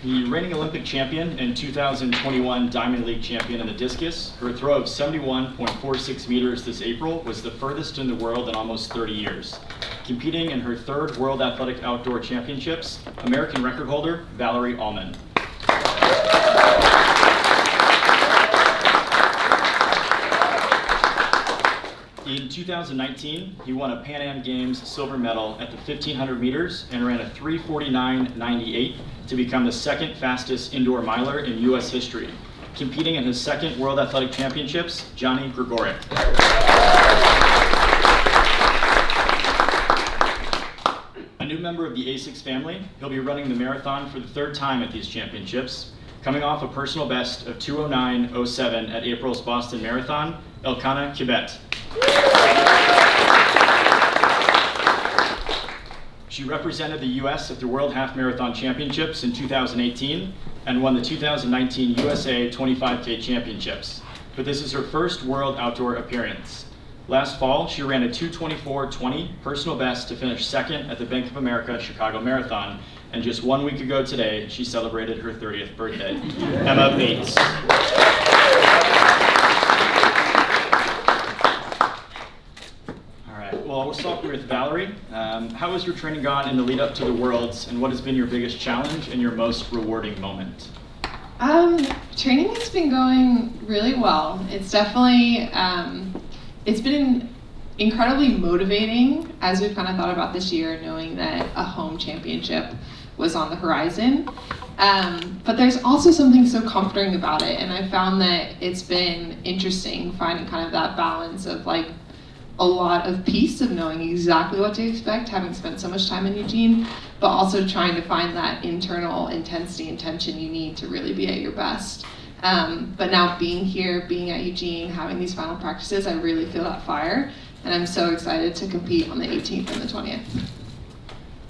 The reigning Olympic champion and 2021 Diamond League champion in the discus, her throw of 71.46 meters this April was the furthest in the world in almost 30 years. Competing in her third World Athletic Outdoor Championships, American record holder Valerie Allman. In 2019, he won a Pan Am Games silver medal at the 1500 meters and ran a 3:49.98 to become the second fastest indoor miler in U.S. history. Competing in his second World Athletic Championships, Johnny Gregorek. A new member of the Asics family, he'll be running the marathon for the third time at these championships. Coming off a personal best of 2:09.07 at April's Boston Marathon, Elkanah Kibet. She represented the U.S. at the World Half Marathon Championships in 2018 and won the 2019 USA 25K Championships. But this is her first World Outdoor appearance. Last fall, she ran a 2:24.20 personal best to finish second at the Bank of America Chicago Marathon. And just 1 week ago today, she celebrated her 30th birthday. Emma Bates. Well, we'll start with Valerie. How has your training gone in the lead up to the Worlds, and what has been your biggest challenge and your most rewarding moment? Training has been going really well. It's definitely, it's been incredibly motivating as we've kind of thought about this year, knowing that a home championship was on the horizon. But there's also something so comforting about it, and I found that it's been interesting finding kind of that balance of like a lot of peace of knowing exactly what to expect, having spent so much time in Eugene, but also trying to find that internal intensity and tension you need to really be at your best. But now being here, being at Eugene, having these final practices, I really feel that fire, and I'm so excited to compete on the 18th and the 20th.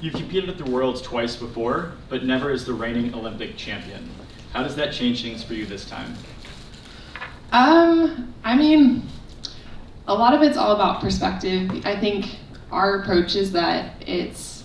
You've competed at the Worlds twice before, but never as the reigning Olympic champion. How does that change things for you this time? I mean, a lot of it's all about perspective. I think our approach is that it's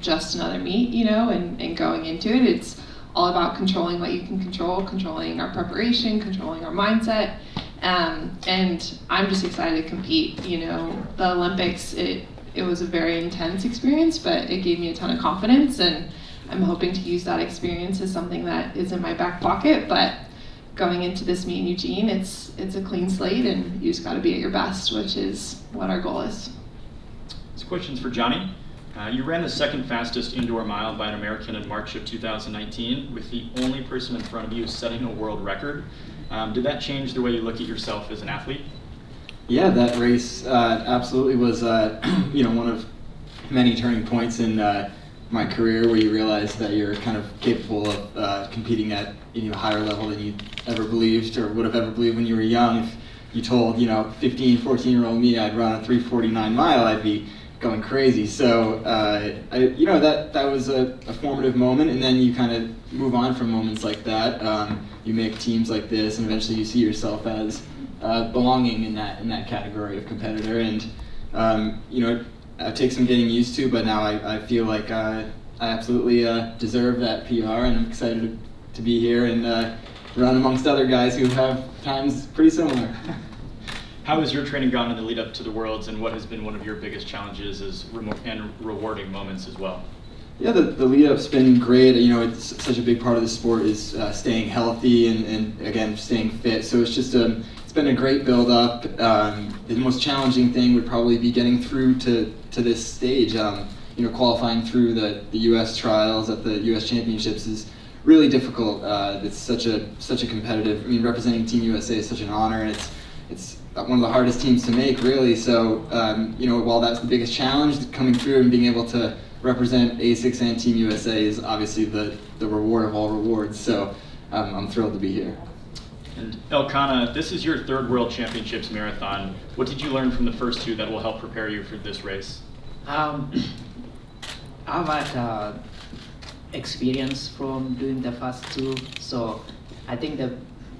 just another meet, you know, and going into it, it's all about controlling what you can control, controlling our preparation, controlling our mindset, and I'm just excited to compete. You know, the Olympics, it was a very intense experience, but it gave me a ton of confidence, and I'm hoping to use that experience as something that is in my back pocket, but going into this meet in Eugene, it's a clean slate, and you just got to be at your best, which is what our goal is. This question's for Johnny. You ran the second fastest indoor mile by an American in March of 2019, with the only person in front of you setting a world record. Did that change the way you look at yourself as an athlete? Yeah, that race absolutely was one of many turning points in my career, where you realize that you're kind of capable of competing at a higher level than you ever believed or would have ever believed when you were young. If you told 15, 14-year-old me I'd run a 3:49 mile, I'd be going crazy. So that was a formative moment, and then you kind of move on from moments like that. You make teams like this, and eventually you see yourself as belonging in that category of competitor, and it takes some getting used to, but now I feel like I absolutely deserve that PR, and I'm excited to be here and run amongst other guys who have times pretty similar. How has your training gone in the lead up to the Worlds, and what has been one of your biggest challenges and rewarding moments as well? Yeah, the lead up's been great. It's such a big part of the sport is staying healthy and again staying fit. So it's just it's been a great build up. The most challenging thing would probably be getting through to this stage. Qualifying through the U.S. trials at the U.S. Championships is really difficult. It's such a competitive. Representing Team USA is such an honor, and it's one of the hardest teams to make, really. So while that's the biggest challenge, coming through and being able to represent Asics and Team USA is obviously the reward of all rewards. So I'm thrilled to be here. And Elkanah, this is your third World Championships marathon. What did you learn from the first two that will help prepare you for this race? I've had experience from doing the first two, so I think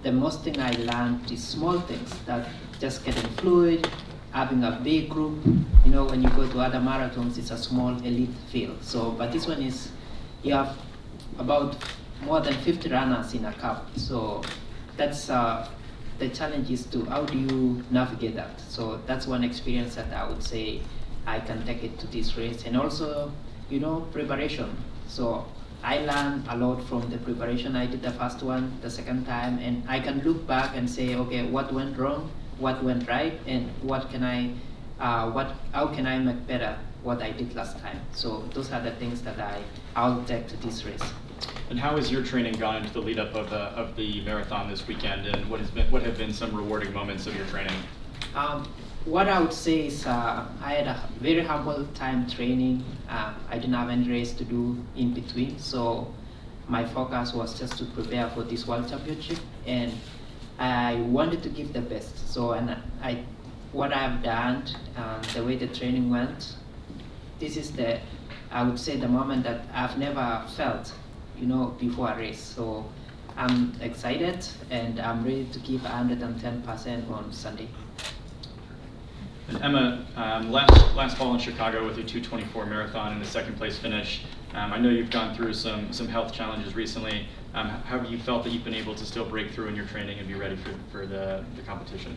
the most thing I learned is small things, that just getting fluid, having a big group. When you go to other marathons, it's a small elite field. So, but this one is, you have about more than 50 runners in a cup. So that's the challenge is to how do you navigate that. So that's one experience that I would say I can take it to this race. And also, preparation. So I learned a lot from the preparation. I did the first one, the second time, and I can look back and say, okay, what went wrong, what went right, and how can I make better what I did last time. So those are the things that I'll take to this race. And how has your training gone into the lead up of the marathon this weekend, and what have been some rewarding moments of your training? What I would say is I had a very humble time training. I didn't have any race to do in between, so my focus was just to prepare for this World Championship, and I wanted to give the best. So, what I've done, the way the training went, this is I would say the moment that I've never felt, before a race. So I'm excited and I'm ready to give 110% on Sunday. And Emma, last fall in Chicago with your 2:24 marathon and a second place finish, I know you've gone through some health challenges recently. How have you felt that you've been able to still break through in your training and be ready for the competition?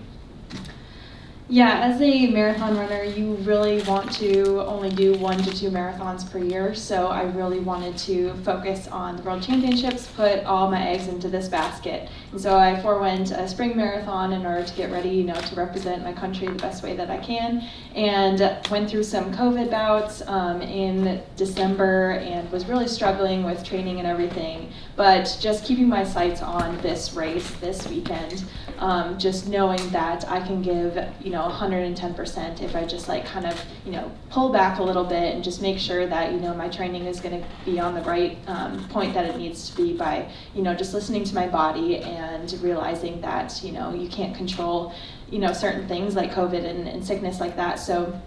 Yeah, as a marathon runner, you really want to only do 1 to 2 marathons per year. So I really wanted to focus on the World Championships, put all my eggs into this basket. And so I forewent a spring marathon in order to get ready, to represent my country the best way that I can. And went through some COVID bouts in December and was really struggling with training and everything. But just keeping my sights on this race this weekend, just knowing that I can give, 110% if I just pull back a little bit and just make sure that, my training is going to be on the right point that it needs to be by, just listening to my body and realizing that, you can't control, certain things like COVID and sickness like that. So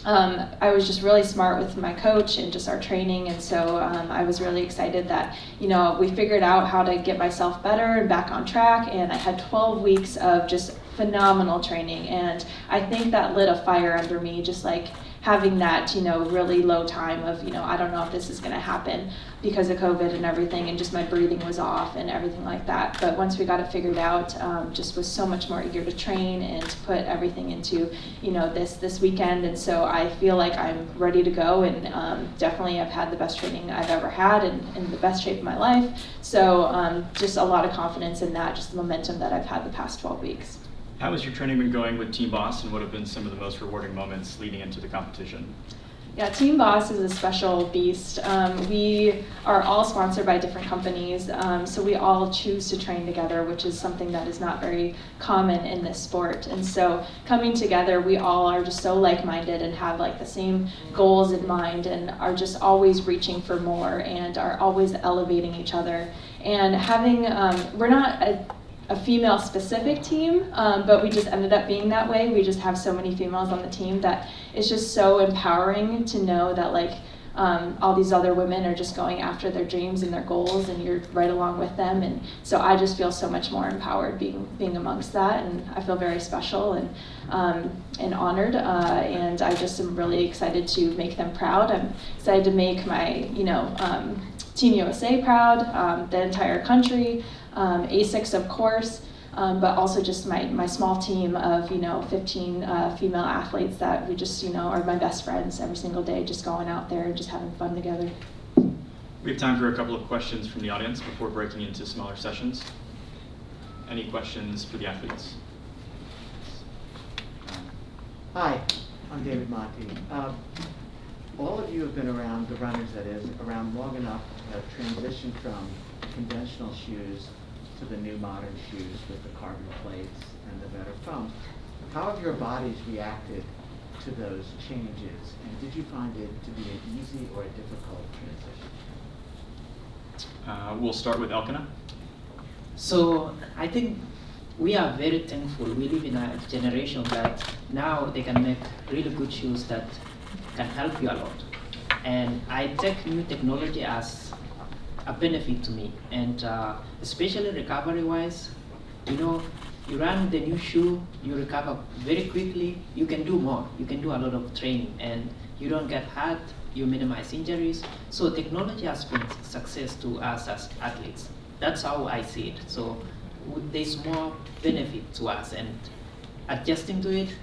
I was just really smart with my coach and just our training, and so I was really excited that we figured out how to get myself better and back on track, and I had 12 weeks of just phenomenal training, and I think that lit a fire under me, just having that really low time of I don't know if this is going to happen because of COVID and everything, and just my breathing was off and everything like that. But once we got it figured out, just was so much more eager to train and to put everything into this weekend. And so I feel like I'm ready to go, and definitely I've had the best training I've ever had and in the best shape of my life. So just a lot of confidence in that, just the momentum that I've had the past 12 weeks. How has your training been going with Team Boss, and what have been some of the most rewarding moments leading into the competition? Yeah, Team Boss is a special beast. We are all sponsored by different companies, so we all choose to train together, which is something that is not very common in this sport. And so coming together, we all are just so like-minded and have the same goals in mind, and are just always reaching for more and are always elevating each other. And having, we're not a female-specific team, but we just ended up being that way. We just have so many females on the team that it's just so empowering to know that all these other women are just going after their dreams and their goals, and you're right along with them. And so I just feel so much more empowered being amongst that, and I feel very special and honored. And I just am really excited to make them proud. I'm excited to make my Team USA proud, the entire country. Asics, of course, but also just my small team of 15 female athletes that we just are my best friends every single day, just going out there and just having fun together. We have time for a couple of questions from the audience before breaking into smaller sessions. Any questions for the athletes? Hi, I'm David Monty. All of you have been around, the runners that is, around long enough to transition from conventional shoes to the new modern shoes with the carbon plates and the better foam. How have your bodies reacted to those changes, and did you find it to be an easy or a difficult transition? We'll start with Elkanah. So I think we are very thankful. We live in a generation that now they can make really good shoes that can help you a lot. And I take new technology as a benefit to me, and especially recovery-wise, you run with the new shoe, you recover very quickly, you can do more, you can do a lot of training, and you don't get hurt, you minimize injuries. So technology has been success to us as athletes. That's how I see it. So there's more benefit to us, and adjusting to it,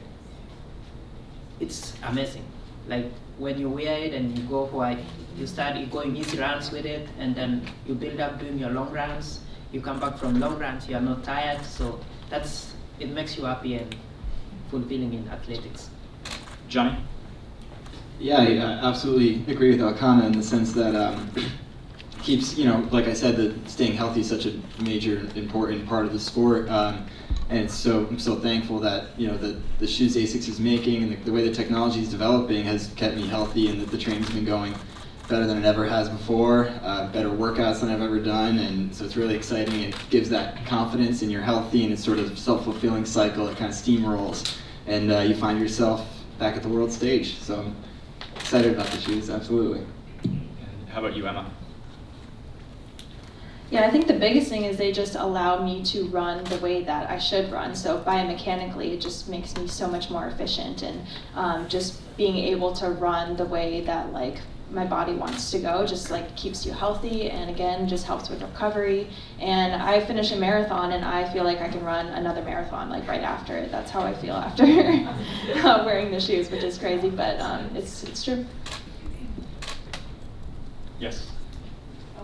it's amazing. Like when you wear it and you go for you start going easy runs with it, and then you build up doing your long runs. You come back from long runs, you are not tired, so it makes you happy and fulfilling in athletics. Johnny? Yeah, I absolutely agree with Elkanah in the sense that keeps, like I said, that staying healthy is such a major, important part of the sport. And I'm so thankful that the shoes Asics is making and the way the technology is developing has kept me healthy, and that the training's been going better than it ever has before, better workouts than I've ever done, and so it's really exciting. It gives that confidence, and you're healthy, and it's sort of a self-fulfilling cycle. It kind of steamrolls, and you find yourself back at the world stage. So I'm excited about the shoes, absolutely. And how about you, Emma? Yeah, I think the biggest thing is they just allow me to run the way that I should run. So biomechanically, it just makes me so much more efficient, and just being able to run the way that my body wants to go just keeps you healthy, and again just helps with recovery. And I finish a marathon and I feel like I can run another marathon right after it. That's how I feel after wearing the shoes, which is crazy, but it's true. Yes.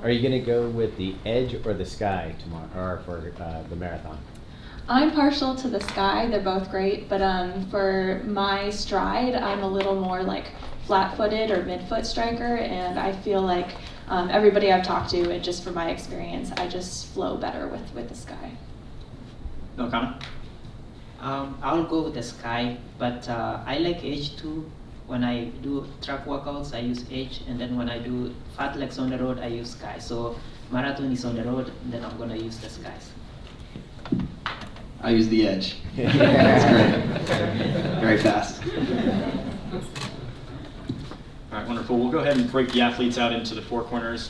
Are you going to go with the Edge or the Sky tomorrow, or for the marathon? I'm partial to the Sky. They're both great, but for my stride, I'm a little more flat-footed or mid-foot striker, and I feel like everybody I've talked to, and just from my experience, I just flow better with the Sky. Elkanah? I'll go with the Sky, but I like Edge too. When I do track workouts, I use Edge, and then when I do fat legs on the road, I use Sky. So marathon is on the road, and then I'm gonna use the Skies. I use the Edge. That's great. Very fast. All right, wonderful. We'll go ahead and break the athletes out into the four corners